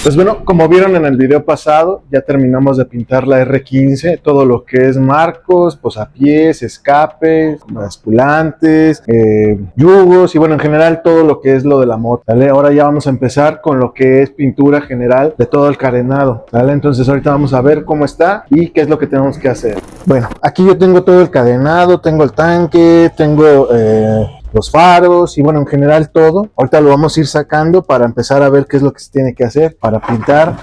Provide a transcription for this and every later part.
Pues bueno, como vieron en el video pasado, ya terminamos de pintar la R15, todo lo que es marcos, posapiés, escapes, basculantes, yugos y bueno, en general todo lo que es lo de la moto, ¿vale? Ahora ya vamos a empezar con lo que es pintura general de todo el carenado, ¿vale? Entonces ahorita vamos a ver cómo está y qué es lo que tenemos que hacer. Bueno, aquí yo tengo todo el carenado, tengo el tanque, tengo los faros y bueno, en general todo. Ahorita lo vamos a ir sacando para empezar a ver qué es lo que se tiene que hacer para pintar,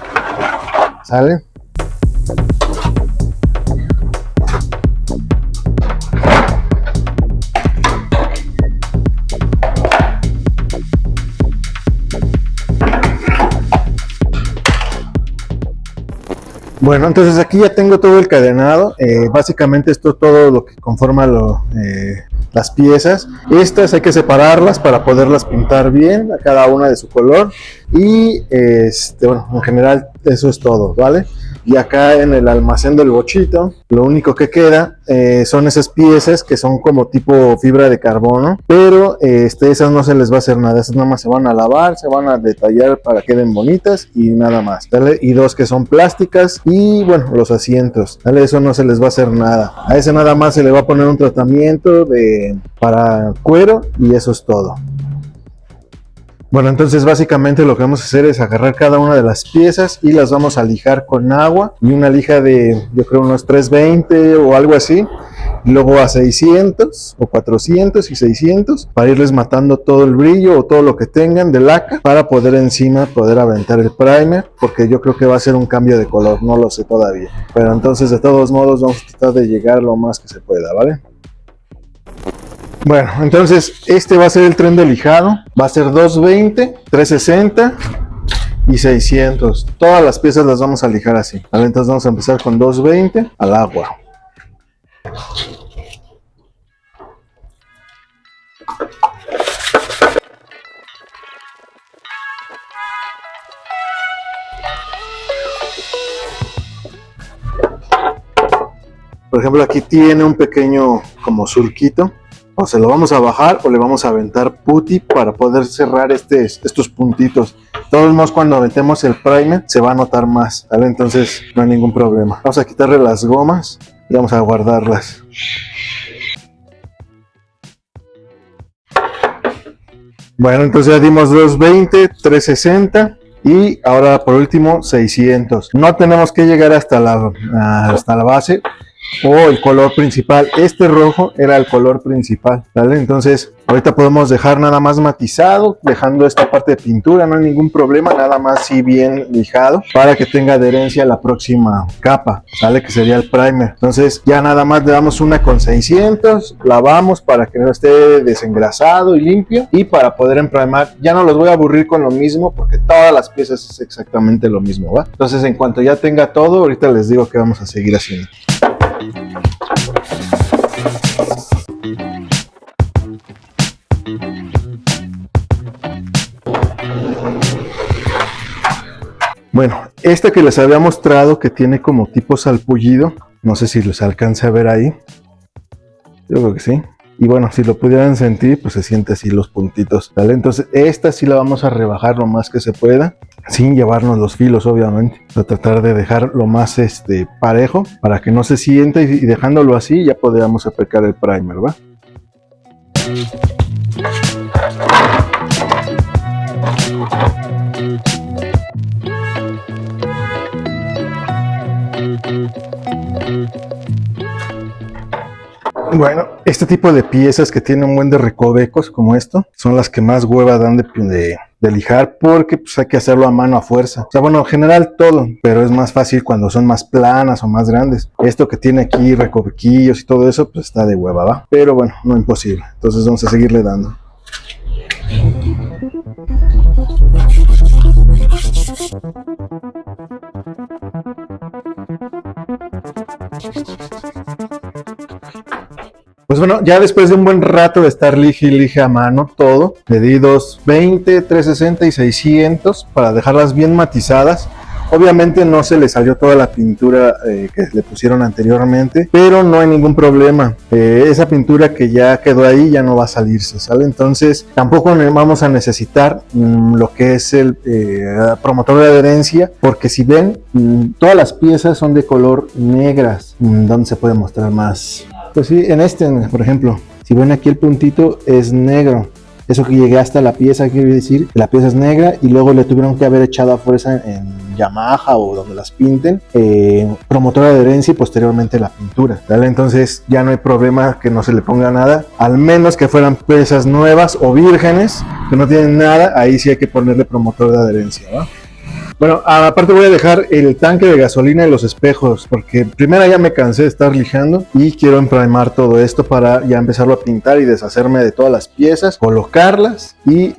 ¿sale? Bueno, entonces aquí ya tengo todo el cadenado, básicamente esto es todo lo que conforma las piezas. Estas hay que separarlas para poderlas pintar bien, a cada una de su color y bueno, en general eso es todo, ¿vale? Y acá en el almacén del bochito, lo único que queda son esas piezas que son como tipo fibra de carbono, pero esas no se les va a hacer nada, esas nada más se van a lavar, se van a detallar para que queden bonitas y nada más, ¿vale? Y dos que son plásticas y bueno, los asientos, ¿vale? Eso no se les va a hacer nada, a ese nada más se le va a poner un tratamiento para cuero y eso es todo. Bueno, entonces básicamente lo que vamos a hacer es agarrar cada una de las piezas y las vamos a lijar con agua y una lija de, yo creo, unos 320 o algo así, y luego a 600 o 400 y 600 para irles matando todo el brillo o todo lo que tengan de laca para poder encima poder aventar el primer, porque yo creo que va a ser un cambio de color, no lo sé todavía, pero entonces de todos modos vamos a tratar de llegar lo más que se pueda, ¿vale? Bueno, entonces este va a ser el tren de lijado, va a ser 220, 360 y 600. Todas las piezas las vamos a lijar así, ¿vale? Entonces vamos a empezar con 220 al agua. Por ejemplo, aquí tiene un pequeño como surquito. O se lo vamos a bajar o le vamos a aventar putty para poder cerrar estos puntitos. De todos modos, cuando aventemos el primer se va a notar más, ¿vale? Entonces no hay ningún problema. Vamos a quitarle las gomas y vamos a guardarlas. Bueno, entonces ya dimos 220, 360 y ahora por último 600. No tenemos que llegar hasta la base o el color principal. Este rojo era el color principal, ¿vale? Entonces ahorita podemos dejar nada más matizado, dejando esta parte de pintura, no hay ningún problema, nada más sí bien lijado para que tenga adherencia a la próxima capa, ¿vale? Que sería el primer. Entonces ya nada más le damos una con 600, lavamos para que no esté desengrasado y limpio, y para poder emprimar ya no los voy a aburrir con lo mismo porque todas las piezas es exactamente lo mismo, ¿va? Entonces en cuanto ya tenga todo, ahorita les digo que vamos a seguir haciendo. Bueno, esta que les había mostrado que tiene como tipo salpullido, no sé si los alcance a ver ahí, yo creo que sí. Y bueno, si lo pudieran sentir, pues se siente así los puntitos, ¿vale? Entonces esta sí la vamos a rebajar lo más que se pueda, sin llevarnos los filos, obviamente. A tratar de dejar lo más parejo para que no se sienta, y dejándolo así ya podríamos aplicar el primer, ¿va? Bueno, este tipo de piezas que tienen un buen de recovecos como esto, son las que más hueva dan de lijar, porque pues hay que hacerlo a mano a fuerza. O sea, bueno, en general todo, pero es más fácil cuando son más planas o más grandes. Esto que tiene aquí recovequillos y todo eso, pues está de hueva, ¿va? Pero bueno, no imposible. Entonces vamos a seguirle dando. Pues bueno, ya después de un buen rato de estar lije y lije a mano todo, le di 220, 360 y 600 para dejarlas bien matizadas. Obviamente no se le salió toda la pintura que le pusieron anteriormente, pero no hay ningún problema. Esa pintura que ya quedó ahí ya no va a salirse, ¿sale? Entonces tampoco vamos a necesitar lo que es el promotor de adherencia, porque si ven, todas las piezas son de color negras. ¿Dónde se puede mostrar más? Pues sí, en este, por ejemplo, si ven aquí el puntito es negro. Eso que llegué hasta la pieza quiere decir que la pieza es negra y luego le tuvieron que haber echado a fuerza en Yamaha o donde las pinten, promotor de adherencia y posteriormente la pintura, ¿vale? Entonces ya no hay problema que no se le ponga nada, al menos que fueran piezas nuevas o vírgenes que no tienen nada, ahí sí hay que ponerle promotor de adherencia, ¿no? Bueno, aparte voy a dejar el tanque de gasolina y los espejos, porque primero ya me cansé de estar lijando y quiero emprimar todo esto para ya empezarlo a pintar y deshacerme de todas las piezas, colocarlas y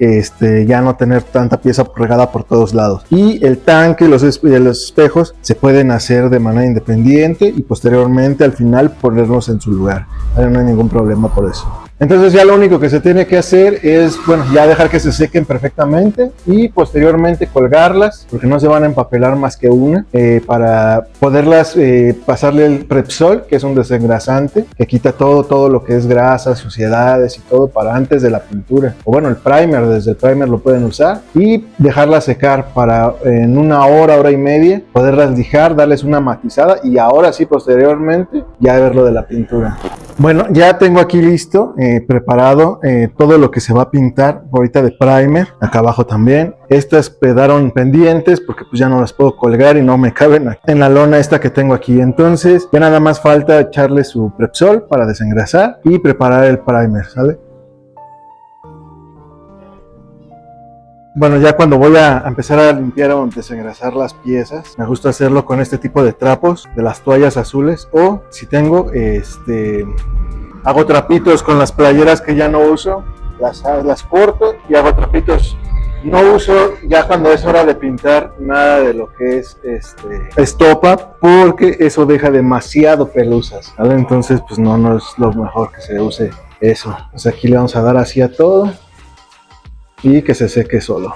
ya no tener tanta pieza regada por todos lados. Y el tanque y los espejos se pueden hacer de manera independiente y posteriormente al final ponerlos en su lugar. No hay ningún problema por eso. Entonces ya lo único que se tiene que hacer es, bueno, ya dejar que se sequen perfectamente y posteriormente colgarlas, porque no se van a empapelar más que una, para poderlas pasarle el Prepsol, que es un desengrasante, que quita todo lo que es grasa, suciedades y todo para antes de la pintura. O bueno, el primer, desde el primer lo pueden usar y dejarlas secar para en una hora y media, poderlas lijar, darles una matizada y ahora sí posteriormente ya ver lo de la pintura. Bueno, ya tengo aquí listo, preparado todo lo que se va a pintar ahorita de primer, acá abajo también. Estas quedaron pendientes porque pues ya no las puedo colgar y no me caben en la lona esta que tengo aquí. Entonces ya nada más falta echarle su Prepsol para desengrasar y preparar el primer, ¿sale? Bueno, ya cuando voy a empezar a limpiar o desengrasar las piezas, me gusta hacerlo con este tipo de trapos, de las toallas azules, o si tengo, hago trapitos con las playeras que ya no uso, las corto y hago trapitos. No uso ya cuando es hora de pintar nada de lo que es estopa, porque eso deja demasiado pelusas, ¿vale? Entonces pues no es lo mejor que se use eso. Pues aquí le vamos a dar así a todo y que se seque solo.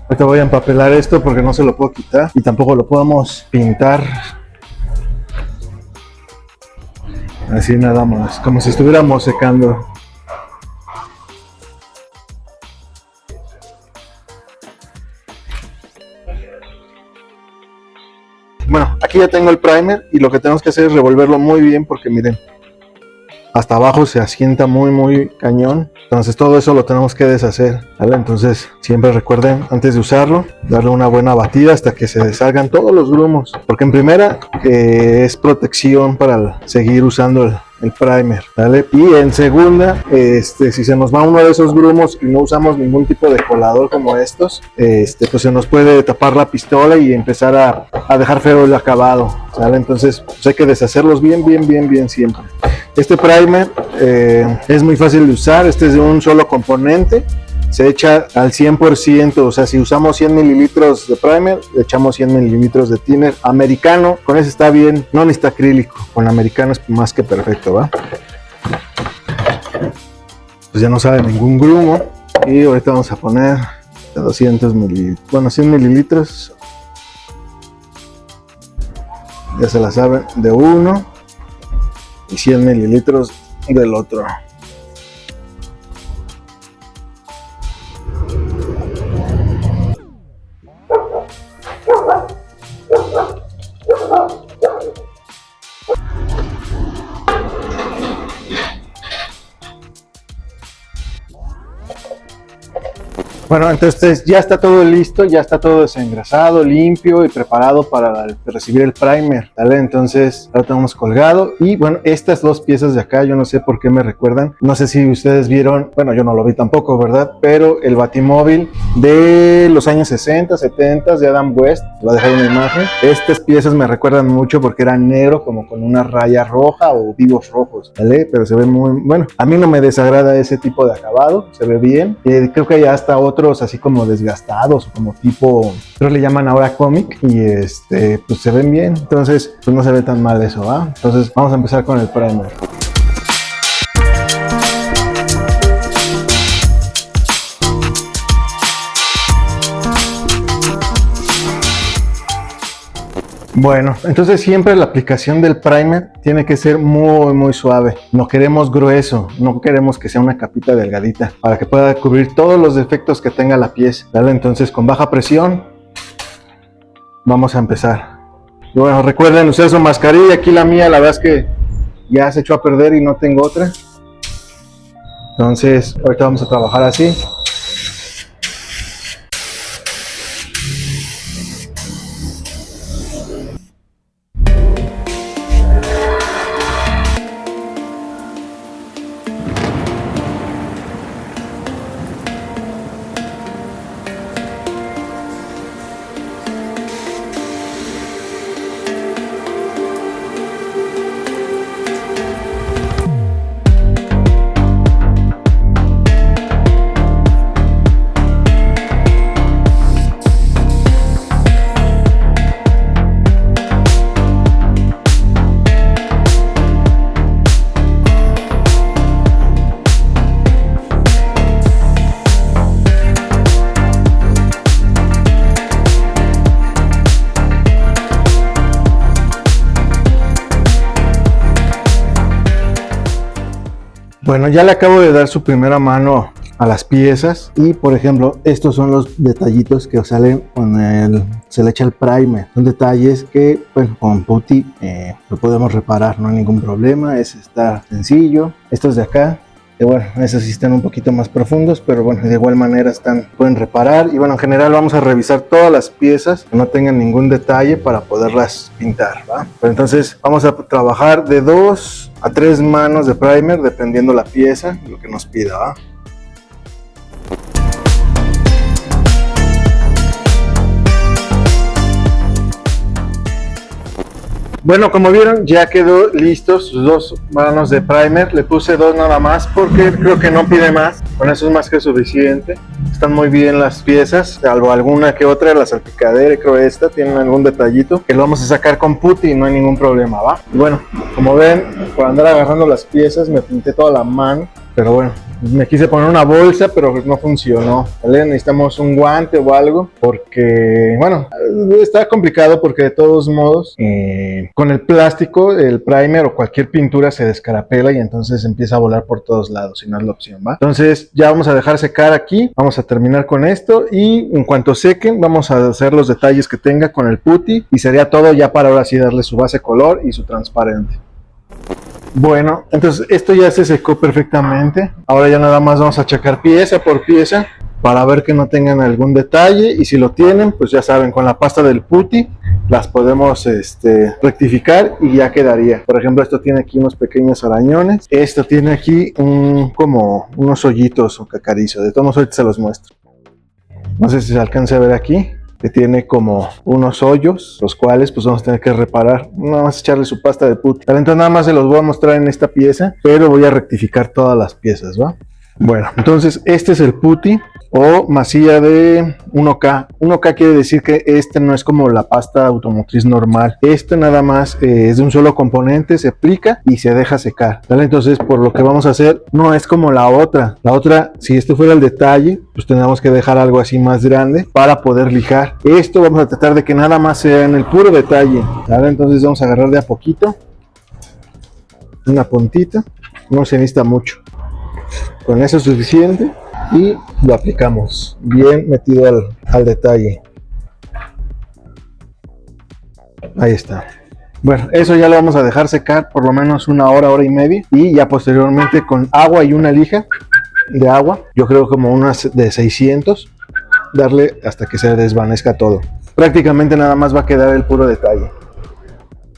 Ahorita voy a empapelar esto porque no se lo puedo quitar y tampoco lo podemos pintar así nada más, como si estuviéramos secando. Bueno, aquí ya tengo el primer y lo que tenemos que hacer es revolverlo muy bien porque miren, hasta abajo se asienta muy cañón. Entonces todo eso lo tenemos que deshacer, ¿vale? Entonces siempre recuerden, antes de usarlo, darle una buena batida hasta que se deshagan todos los grumos. Porque en primera es protección para seguir usando el primer, ¿vale? Y en segunda, si se nos va uno de esos grumos y no usamos ningún tipo de colador como estos, pues se nos puede tapar la pistola y empezar a dejar feo el acabado, ¿vale? Entonces pues hay que deshacerlos bien siempre. Este primer es muy fácil de usar, este es de un solo componente, se echa al 100%, o sea, si usamos 100 mililitros de primer, le echamos 100 mililitros de thinner americano, con ese está bien, no necesita acrílico, con americano es más que perfecto, ¿va? Pues ya no sale ningún grumo y ahorita vamos a poner 200 mililitros, bueno, 100 mililitros, ya se la saben, de uno y 100 mililitros del otro. Bueno, entonces ya está todo listo, ya está todo desengrasado, limpio y preparado para recibir el primer, ¿vale? Entonces lo tenemos colgado y bueno, estas dos piezas de acá, yo no sé por qué me recuerdan, no sé si ustedes vieron, bueno, yo no lo vi tampoco, ¿verdad? Pero el Batimóvil de los años 60, 70 de Adam West, voy a dejar una imagen, estas piezas me recuerdan mucho porque eran negro como con una raya roja o vivos rojos, ¿vale? Pero se ve muy, bueno, a mí no me desagrada ese tipo de acabado, se ve bien, creo que ya hasta otros así como desgastados o como tipo, creo que le llaman ahora cómic y pues se ven bien, entonces pues no se ve tan mal eso, ¿va? Entonces vamos a empezar con el primer. Bueno, entonces siempre la aplicación del primer tiene que ser muy suave. No queremos grueso, no queremos que sea una capita delgadita para que pueda cubrir todos los defectos que tenga la pieza, ¿vale? Entonces con baja presión vamos a empezar. Y bueno, recuerden usar su mascarilla. Aquí la mía, la verdad es que ya se echó a perder y no tengo otra. Entonces ahorita vamos a trabajar así. Bueno, ya le acabo de dar su primera mano a las piezas y por ejemplo estos son los detallitos que salen con se le echa el primer. Son detalles que bueno, con putty lo podemos reparar, no hay ningún problema. Ese está sencillo. Estos de acá, bueno, esos sí están un poquito más profundos, pero bueno, de igual manera pueden reparar. Y bueno, en general vamos a revisar todas las piezas que no tengan ningún detalle para poderlas pintar, ¿va? Pero entonces vamos a trabajar de 2 a 3 manos de primer dependiendo la pieza, lo que nos pida, ¿va? Bueno, como vieron, ya quedó listos sus 2 manos de primer. Le puse 2 nada más porque creo que no pide más. Con eso es más que suficiente. Están muy bien las piezas, salvo alguna que otra, la salpicadera, creo esta, tienen algún detallito que lo vamos a sacar con putty y no hay ningún problema, ¿va? Y bueno, como ven, por andar agarrando las piezas me pinté toda la mano, pero bueno, me quise poner una bolsa, pero no funcionó, ¿vale? Necesitamos un guante o algo, porque, bueno, está complicado porque de todos modos, con el plástico, el primer o cualquier pintura se descarapela y entonces empieza a volar por todos lados y no es la opción, ¿va? Entonces ya vamos a dejar secar aquí, vamos a terminar con esto y en cuanto sequen vamos a hacer los detalles que tenga con el putty y sería todo ya para ahora sí darle su base color y su transparente. Bueno, entonces esto ya se secó perfectamente. Ahora ya nada más vamos a checar pieza por pieza para ver que no tengan algún detalle, y si lo tienen, pues ya saben, con la pasta del putty las podemos rectificar y ya quedaría. Por ejemplo, esto tiene aquí unos pequeños arañones, esto tiene aquí como unos hoyitos o cacarizo. De todos modos ahorita se los muestro. No sé si se alcanza a ver aquí, que tiene como unos hoyos, los cuales pues vamos a tener que reparar. Nada más echarle su pasta de putty. Entonces nada más se los voy a mostrar en esta pieza, pero voy a rectificar todas las piezas, ¿va? Bueno, entonces este es el putty o masilla de 1K. 1K quiere decir que este no es como la pasta automotriz normal. Este nada más es de un solo componente, se aplica y se deja secar, ¿vale? Entonces por lo que vamos a hacer no es como la otra. La otra, si este fuera el detalle, pues tendríamos que dejar algo así más grande para poder lijar. Esto vamos a tratar de que nada más sea en el puro detalle, ¿vale? Entonces vamos a agarrar de a poquito una puntita, no se necesita mucho. Con eso es suficiente y lo aplicamos bien metido al detalle. Ahí está. Bueno, eso ya lo vamos a dejar secar por lo menos una hora, hora y media, y ya posteriormente con agua y una lija de agua, yo creo como unas de 600, darle hasta que se desvanezca todo. Prácticamente nada más va a quedar el puro detalle.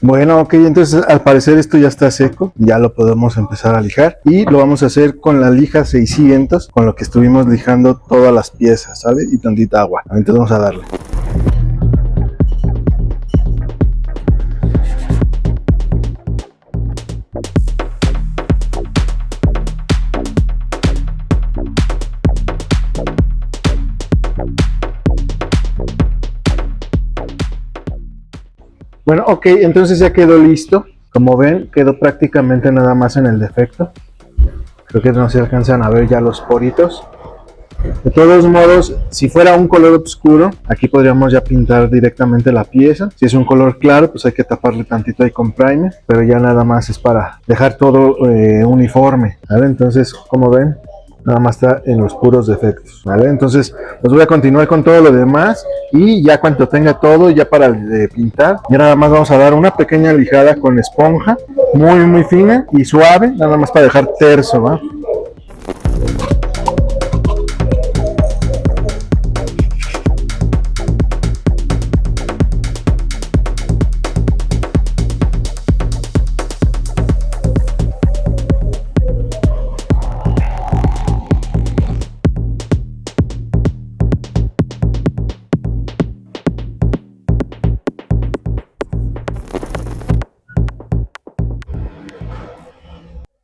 Bueno, ok, entonces al parecer esto ya está seco, ya lo podemos empezar a lijar y lo vamos a hacer con la lija 600, con lo que estuvimos lijando todas las piezas, ¿sale? Y tantita agua. Entonces vamos a darle. Bueno, ok, entonces ya quedó listo. Como ven, quedó prácticamente nada más en el defecto. Creo que no se alcanzan a ver ya los poritos. De todos modos, si fuera un color oscuro, aquí podríamos ya pintar directamente la pieza. Si es un color claro, pues hay que taparle tantito ahí con primer, pero ya nada más es para dejar todo uniforme, ¿vale? Entonces, como ven, nada más está en los puros defectos, ¿vale? Entonces, pues voy a continuar con todo lo demás y ya cuando tenga todo ya para pintar, ya nada más vamos a dar una pequeña lijada con esponja, muy fina y suave, nada más para dejar terso, ¿va?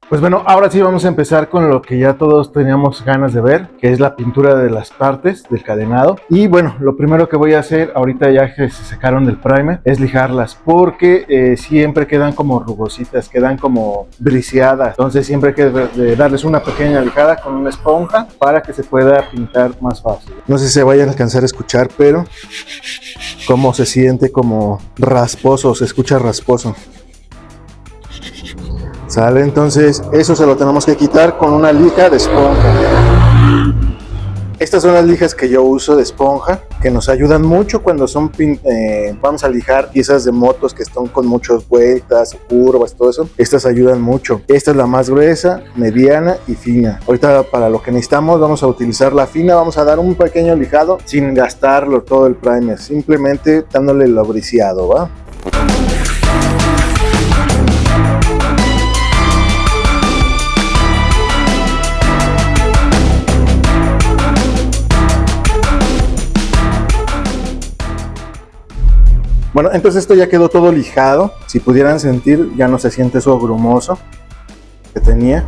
Pues bueno, ahora sí vamos a empezar con lo que ya todos teníamos ganas de ver, que es la pintura de las partes del cadenado. Y bueno, lo primero que voy a hacer ahorita ya que se secaron del primer es lijarlas, porque siempre quedan como rugositas, quedan como briseadas. Entonces siempre hay que darles una pequeña lijada con una esponja para que se pueda pintar más fácil. No sé si se vayan a alcanzar a escuchar, pero cómo se siente como rasposo, se escucha rasposo. ¿Sale? Entonces eso se lo tenemos que quitar con una lija de esponja. Estas son las lijas que yo uso de esponja, que nos ayudan mucho cuando son vamos a lijar piezas de motos que están con muchas vueltas, curvas, todo eso. Estas ayudan mucho. Esta es la más gruesa, mediana y fina. Ahorita para lo que necesitamos vamos a utilizar la fina, vamos a dar un pequeño lijado sin gastarlo todo el primer, simplemente dándole lo briseado, ¿va? Bueno, entonces esto ya quedó todo lijado. Si pudieran sentir, ya no se siente eso grumoso que tenía,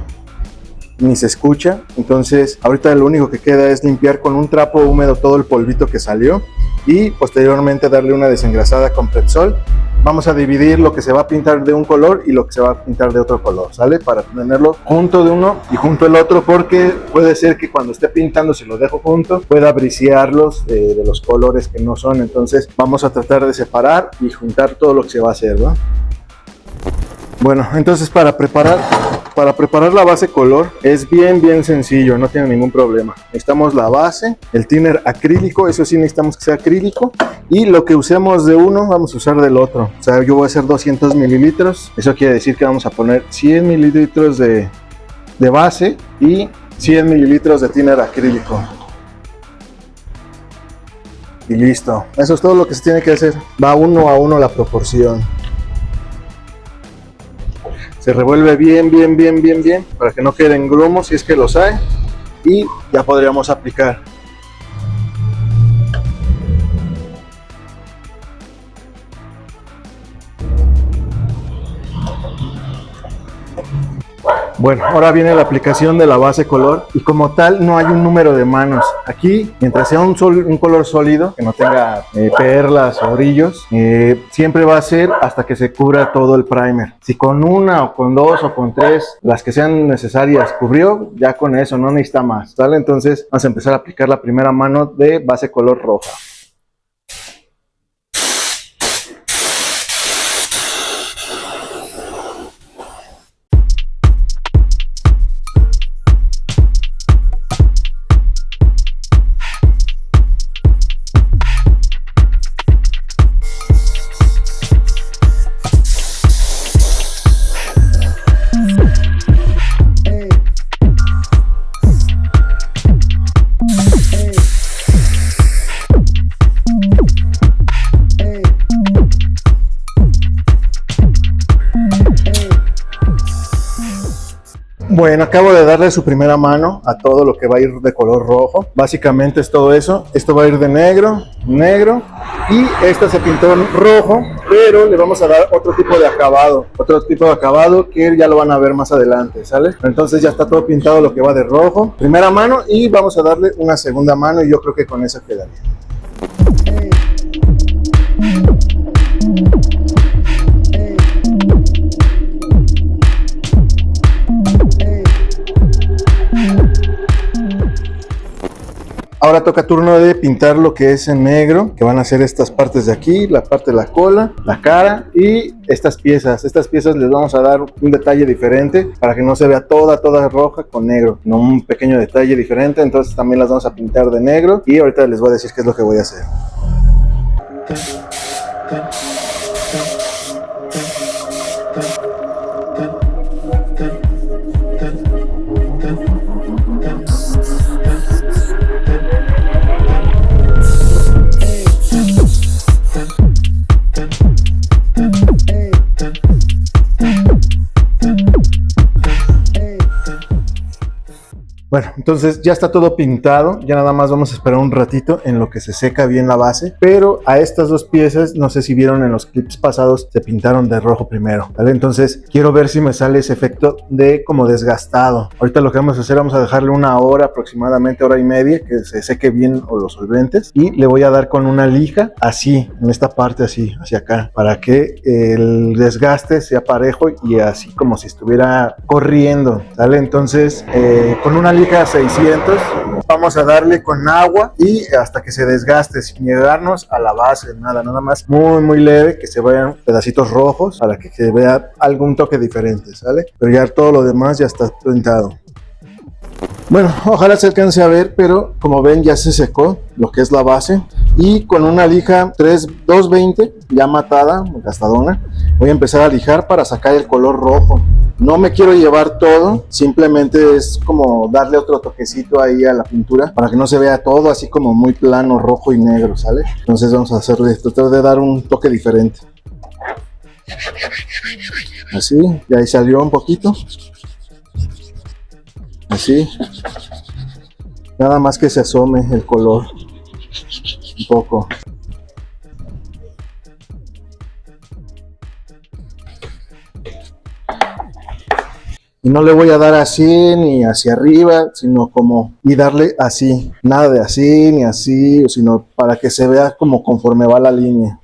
ni se escucha. Entonces ahorita lo único que queda es limpiar con un trapo húmedo todo el polvito que salió y posteriormente darle una desengrasada con Prepsol. Vamos a dividir lo que se va a pintar de un color y lo que se va a pintar de otro color, ¿sale? Para tenerlo junto de uno y junto el otro, porque puede ser que cuando esté pintando, si lo dejo junto, pueda brisearlos de los colores que no son. Entonces vamos a tratar de separar y juntar todo lo que se va a hacer, ¿no? Bueno, entonces para preparar la base color es bien sencillo, no tiene ningún problema. Necesitamos la base, el thinner acrílico, eso sí necesitamos que sea acrílico, y lo que usemos de uno vamos a usar del otro. O sea, yo voy a hacer 200 mililitros, eso quiere decir que vamos a poner 100 mililitros de base y 100 mililitros de thinner acrílico. Y listo, eso es todo lo que se tiene que hacer, va 1 a 1 la proporción. Se revuelve bien para que no queden grumos si es que los hay, y ya podríamos aplicar. Bueno, ahora viene la aplicación de la base color y como tal no hay un número de manos. Aquí, mientras sea un color sólido, que no tenga perlas o brillos, siempre va a ser hasta que se cubra todo el primer. Si con una o con dos o con tres, las que sean necesarias cubrió, ya con eso no necesita más, ¿sale? Entonces vamos a empezar a aplicar la primera mano de base color roja. Bueno, acabo de darle su primera mano a todo lo que va a ir de color rojo. Básicamente es todo eso. Esto va a ir de negro, y esta se pintó en rojo, pero le vamos a dar otro tipo de acabado, que ya lo van a ver más adelante, ¿sale? Entonces ya está todo pintado lo que va de rojo. Primera mano y vamos a darle una segunda mano y yo creo que con eso quedaría. Ahora toca turno de pintar lo que es en negro, que van a ser estas partes de aquí, la parte de la cola, la cara y estas piezas. Estas piezas les vamos a dar un detalle diferente para que no se vea toda roja con negro, no, un pequeño detalle diferente. Entonces también las vamos a pintar de negro y ahorita les voy a decir qué es lo que voy a hacer. Bueno, entonces ya está todo pintado, ya nada más vamos a esperar un ratito en lo que se seca bien la base, pero a estas dos piezas, no sé si vieron en los clips pasados, se pintaron de rojo primero, ¿vale? Entonces quiero ver si me sale ese efecto de como desgastado. Ahorita lo que vamos a hacer, vamos a dejarle una hora aproximadamente, hora y media, que se seque bien los solventes, y le voy a dar con una lija, así, en esta parte así, hacia acá, para que el desgaste sea parejo y así como si estuviera corriendo, ¿vale? Entonces, con una lija 600 vamos a darle con agua y hasta que se desgaste, sin llegarnos a la base, nada más muy leve, que se vean pedacitos rojos para que se vea algún toque diferente, ¿sale? Pero ya todo lo demás ya está pintado. Bueno, ojalá se alcance a ver, pero como ven ya se secó lo que es la base, y con una lija 220 ya matada, gastadona, voy a empezar a lijar para sacar el color rojo. No me quiero llevar todo, simplemente es como darle otro toquecito ahí a la pintura para que no se vea todo así como muy plano, rojo y negro, ¿sale? Entonces vamos a tratar de dar un toque diferente. Así, y ahí salió un poquito. Así. Nada más que se asome el color un poco. Y no le voy a dar así ni hacia arriba, sino como, y darle así, nada de así ni así, sino para que se vea como conforme va la línea.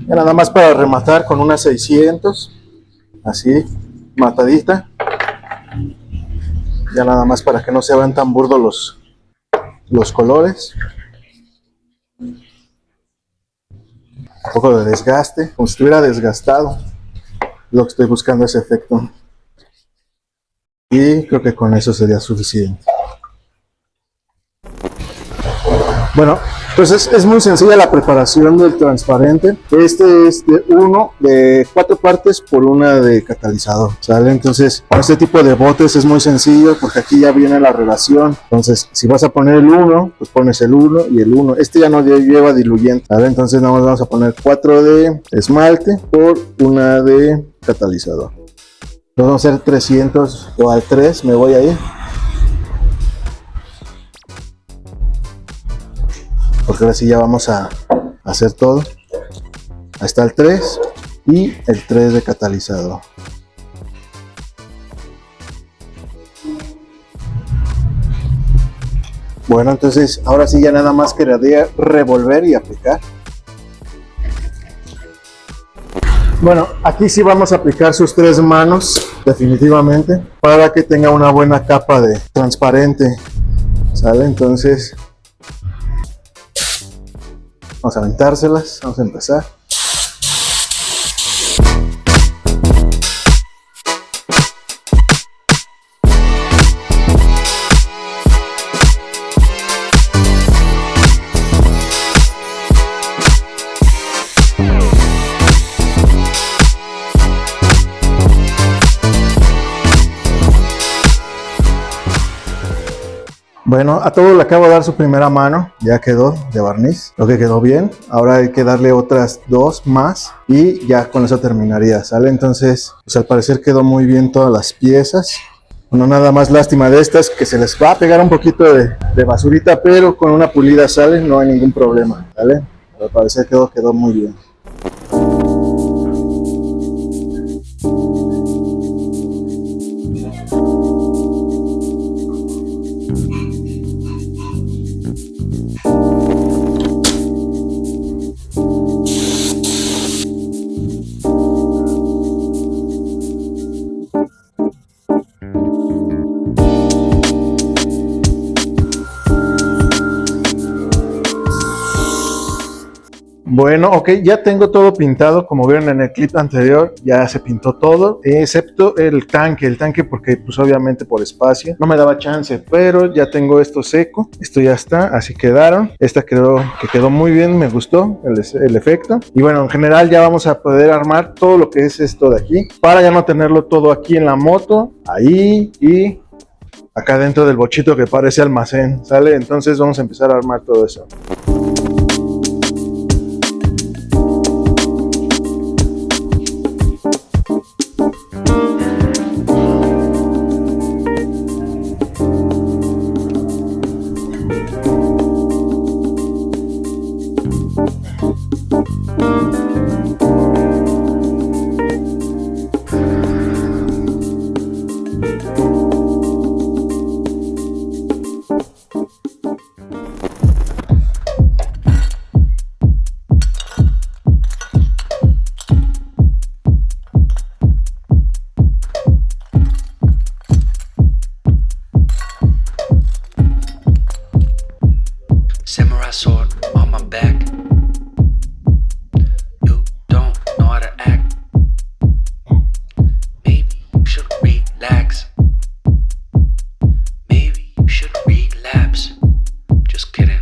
Ya nada más para rematar con una 600, así, matadita. Ya nada más para que no se vean tan burdos los colores. Un poco de desgaste, como si estuviera desgastado. Lo que estoy buscando, ese efecto. Y creo que con eso sería suficiente. Bueno, entonces es muy sencilla la preparación del transparente. Este es de 4 partes por una de catalizador, ¿sale? Entonces con este tipo de botes es muy sencillo porque aquí ya viene la relación. Entonces si vas a poner el 1, pues pones el 1 y el 1. Este ya no lleva diluyente, ¿vale? Entonces nada más vamos a poner 4 de esmalte por una de catalizador. Entonces vamos a hacer 300 o al 3, me voy a ir. Porque ahora sí ya vamos a hacer todo. Ahí está el 3 y el 3 de catalizador. Bueno, entonces ahora sí ya nada más quedaría revolver y aplicar. Bueno, aquí sí vamos a aplicar sus 3 manos definitivamente para que tenga una buena capa de transparente, ¿sale? Entonces vamos a aventárselas, vamos a empezar. Bueno, a todo le acabo de dar su primera mano, ya quedó de barniz, lo que quedó bien. Ahora hay que darle otras 2 más y ya con eso terminaría, ¿sale? Entonces, pues al parecer quedó muy bien todas las piezas. Bueno, nada más lástima de estas, que se les va a pegar un poquito de basurita, pero con una pulida sale, no hay ningún problema, ¿vale? Al parecer quedó muy bien. Bueno, ok, ya tengo todo pintado, como vieron en el clip anterior, ya se pintó todo, excepto el tanque porque pues obviamente por espacio no me daba chance, pero ya tengo esto seco, esto ya está, así quedaron, esta quedó muy bien, me gustó el efecto, y bueno, en general ya vamos a poder armar todo lo que es esto de aquí, para ya no tenerlo todo aquí en la moto, ahí y acá dentro del bochito que parece almacén, ¿sale? Entonces vamos a empezar a armar todo eso. Samurai sword on my back. You don't know how to act. Maybe you should relax. Maybe you should relapse. Just kidding.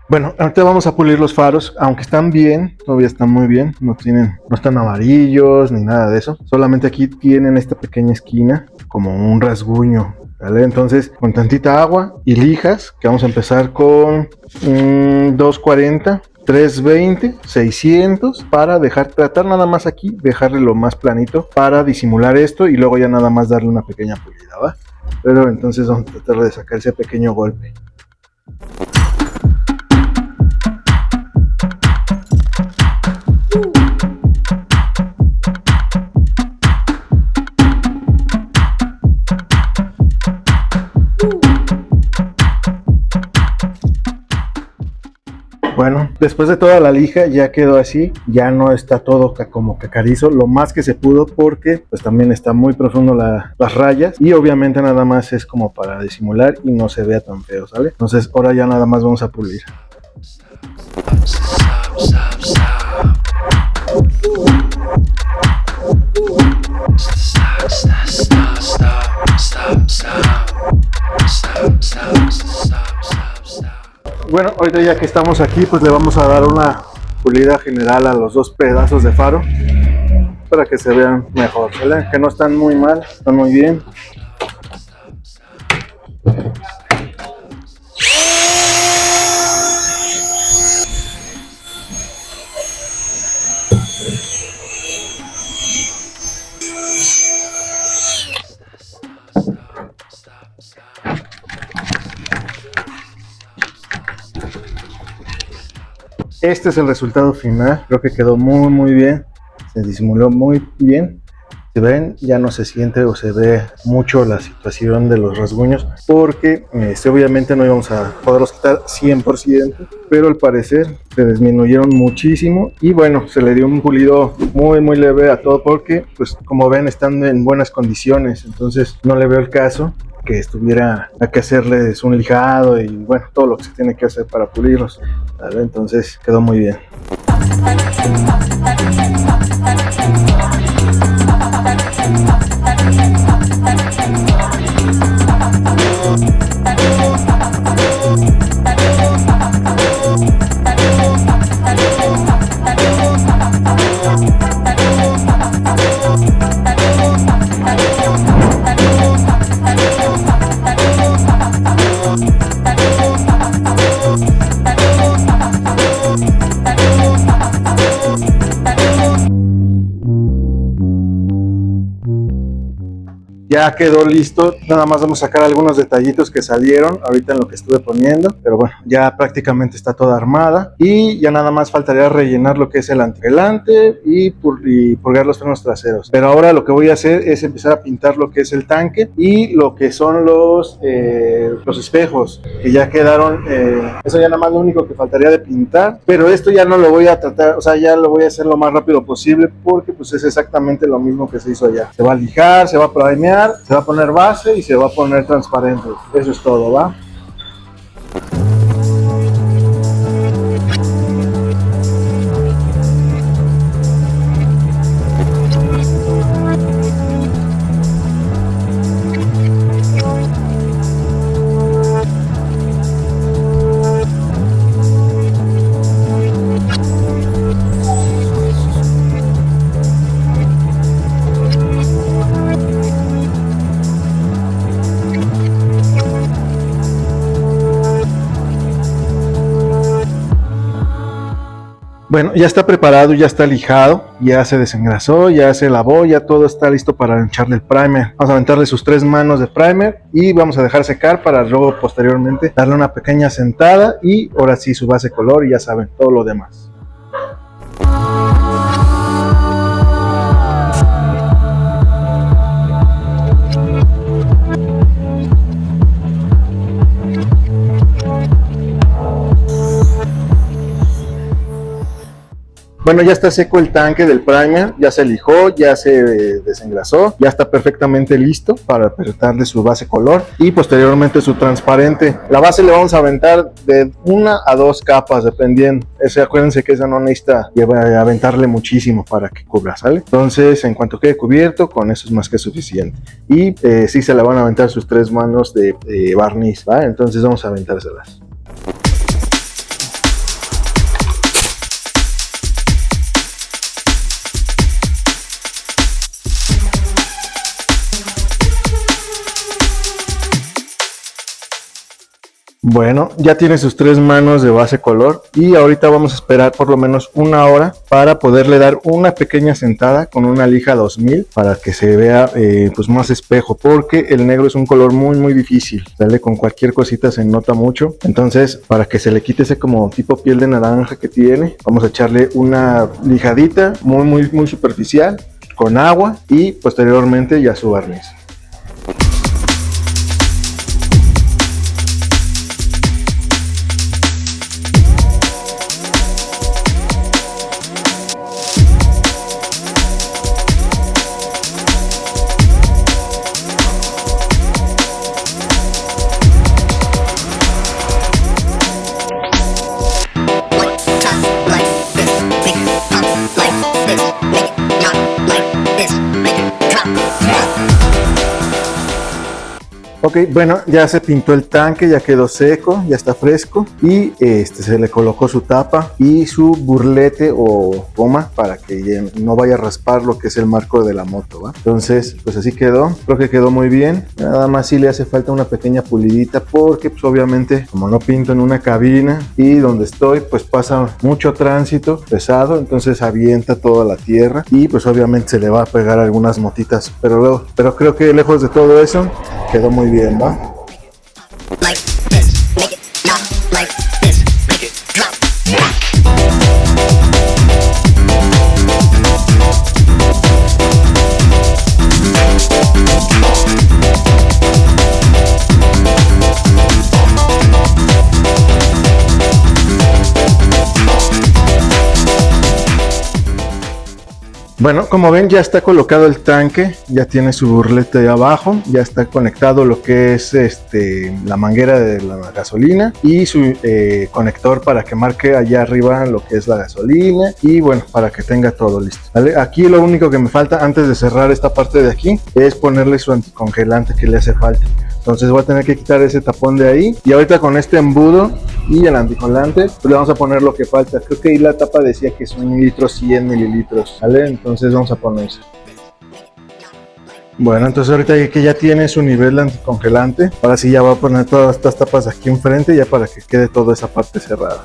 Bueno, ahorita vamos a pulir los faros, aunque están bien, todavía están muy bien, no están amarillos ni nada de eso, solamente aquí tienen esta pequeña esquina como un rasguño, ¿vale? Entonces con tantita agua y lijas, que vamos a empezar con 240, 320, 600 para tratar nada más aquí, dejarle lo más planito para disimular esto y luego ya nada más darle una pequeña pulida, ¿va? Pero entonces vamos a tratar de sacar ese pequeño golpe. Bueno, después de toda la lija ya quedó así, ya no está todo como cacarizo, lo más que se pudo porque pues también está muy profundo las rayas y obviamente nada más es como para disimular y no se vea tan feo, ¿sale? Entonces ahora ya nada más vamos a pulir. Bueno, ahorita ya que estamos aquí, pues le vamos a dar una pulida general a los dos pedazos de faro para que se vean mejor, ¿vale? Que no están muy mal, están muy bien. Este es el resultado final, creo que quedó muy bien, se disimuló muy bien. Si ven, ya no se siente o se ve mucho la situación de los rasguños porque obviamente no íbamos a poderlos quitar 100%, pero al parecer se disminuyeron muchísimo y bueno, se le dio un pulido muy leve a todo porque pues como ven están en buenas condiciones, entonces no le veo el caso que estuviera a que hacerles un lijado y bueno, todo lo que se tiene que hacer para pulirlos, ¿vale? Entonces quedó muy bien. ya quedó listo. Nada más vamos a sacar algunos detallitos que salieron ahorita en lo que estuve poniendo, pero bueno, ya prácticamente está toda armada y ya nada más faltaría rellenar lo que es el antigelante y purgar los frenos traseros. Pero ahora lo que voy a hacer es empezar a pintar lo que es el tanque y lo que son los espejos, que ya quedaron. Eso ya nada más lo único que faltaría de pintar, pero esto ya no lo voy a tratar, o sea, ya lo voy a hacer lo más rápido posible, porque pues es exactamente lo mismo que se hizo allá. Se va a lijar, se va a primear, se va a poner base y se va a poner transparente. Eso es todo, ¿va? Bueno, ya está preparado, ya está lijado, ya se desengrasó, ya se lavó, ya todo está listo para echarle el primer. Vamos a aventarle sus 3 manos de primer y vamos a dejar secar para luego posteriormente darle una pequeña sentada y ahora sí su base color y ya saben, todo lo demás. Bueno, ya está seco el tanque del primer, ya se lijó, ya se desengrasó, ya está perfectamente listo para apretarle su base color y posteriormente su transparente. La base le vamos a aventar de 1 a 2 capas dependiendo. Acuérdense que esa no necesita aventarle muchísimo para que cubra, ¿sale? Entonces, en cuanto quede cubierto, con eso es más que suficiente. Y sí se le van a aventar sus 3 manos de barniz, ¿vale? Entonces vamos a aventárselas. Bueno, ya tiene sus 3 manos de base color y ahorita vamos a esperar por lo menos 1 hora para poderle dar una pequeña sentada con una lija 2000 para que se vea pues más espejo, porque el negro es un color muy difícil, ¿sale? Con cualquier cosita se nota mucho. Entonces, para que se le quite ese como tipo piel de naranja que tiene, vamos a echarle una lijadita muy superficial con agua y posteriormente ya su barniz. Ok, bueno, ya se pintó el tanque, ya quedó seco, ya está fresco y se le colocó su tapa y su burlete o goma para que no vaya a raspar lo que es el marco de la moto, ¿va? Entonces, pues así quedó, creo que quedó muy bien. Nada más sí le hace falta una pequeña pulidita porque pues obviamente como no pinto en una cabina y donde estoy pues pasa mucho tránsito pesado, entonces avienta toda la tierra y pues obviamente se le va a pegar algunas motitas, pero creo que lejos de todo eso quedó muy bien, ¿va? Like this, make it not like this, make it drop. Bueno, como ven ya está colocado el tanque, ya tiene su burlete de abajo, ya está conectado lo que es la manguera de la gasolina y su conector para que marque allá arriba lo que es la gasolina y bueno, para que tenga todo listo, ¿vale? Aquí lo único que me falta antes de cerrar esta parte de aquí es ponerle su anticongelante que le hace falta. Entonces voy a tener que quitar ese tapón de ahí y ahorita con este embudo y el anticolante pues le vamos a poner lo que falta. Creo que ahí la tapa decía que son 1 litro 100 mililitros, ¿vale? Entonces vamos a poner eso. Bueno, entonces ahorita que ya tiene su nivel de anticongelante, ahora sí ya voy a poner todas estas tapas aquí enfrente ya para que quede toda esa parte cerrada.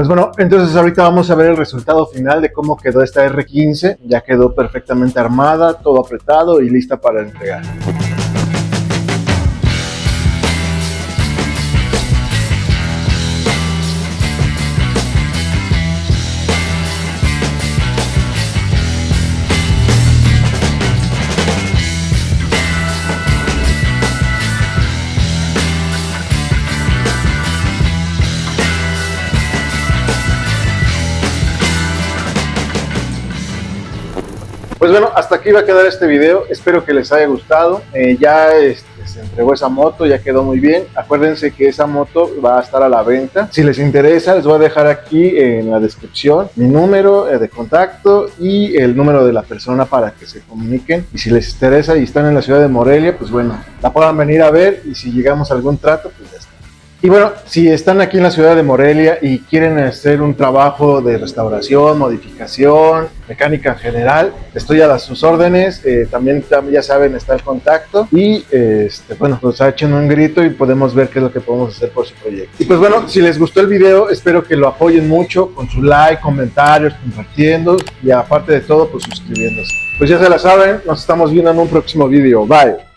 Pues bueno, entonces ahorita vamos a ver el resultado final de cómo quedó esta R15. Ya quedó perfectamente armada, todo apretado y lista para entregar. Pues bueno, hasta aquí va a quedar este video, espero que les haya gustado. Se entregó esa moto, ya quedó muy bien. Acuérdense que esa moto va a estar a la venta. Si les interesa, les voy a dejar aquí en la descripción mi número de contacto y el número de la persona para que se comuniquen. Y si les interesa y están en la ciudad de Morelia, pues bueno, la puedan venir a ver y si llegamos a algún trato, pues ya está. Y bueno, si están aquí en la ciudad de Morelia y quieren hacer un trabajo de restauración, modificación, mecánica en general, estoy a sus órdenes. También ya saben, está el contacto y bueno, pues echen un grito y podemos ver qué es lo que podemos hacer por su proyecto. Y pues bueno, si les gustó el video, espero que lo apoyen mucho con su like, comentarios, compartiendo y aparte de todo, pues suscribiéndose. Pues ya se la saben, nos estamos viendo en un próximo video. Bye.